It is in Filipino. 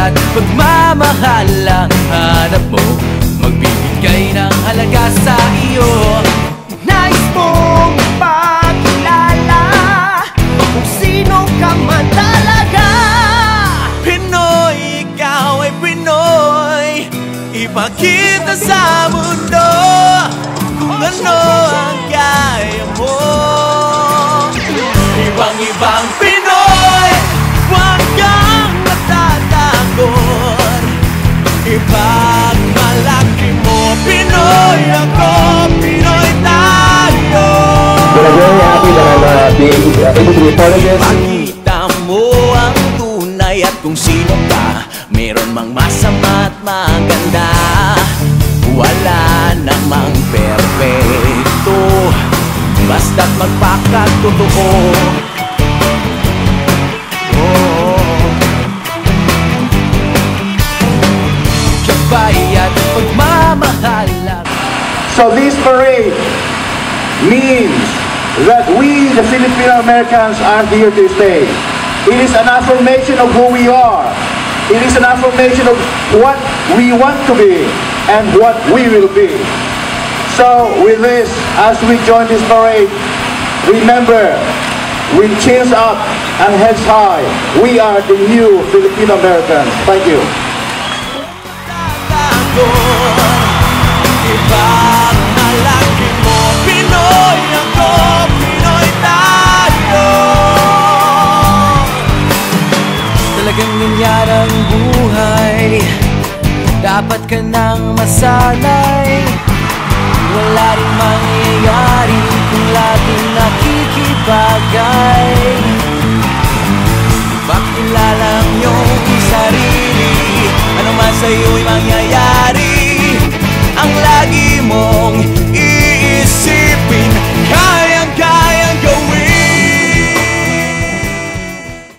at pagmamahal ang hanap mo, magbibigay ng halaga sa iyo. Nais mong ipakilala kung sino ka man talaga. Pinoy, ikaw ay Pinoy, ipakita sa mundo kung ano ang kaya mo. Ibang-ibang Pinoy, huwag kang matatakot, ipagmalaki mo. Pinoy ako, Pinoy tayo. We're very happy that I'm being able to be part of this. Makita mo ang tunay at kung sino ka, meron mang masama at maganda, wala namang perfecto, basta't magpakatotoo. Gabay at pagmamahal lang. So this parade means that we, the Filipino Americans, are here to stay. It is an affirmation of who we are. It is an affirmation of what we want to be and what we will be. So with this, as we join this parade, remember, with chins up and heads high, we are the new Filipino Americans. Thank you. Ipagmalaki mo, Pinoy ako, Pinoy tayo. Talagang ganyan ang buhay, dapat ka nang masanay. Wala rin mangyayari kung laging nakikipag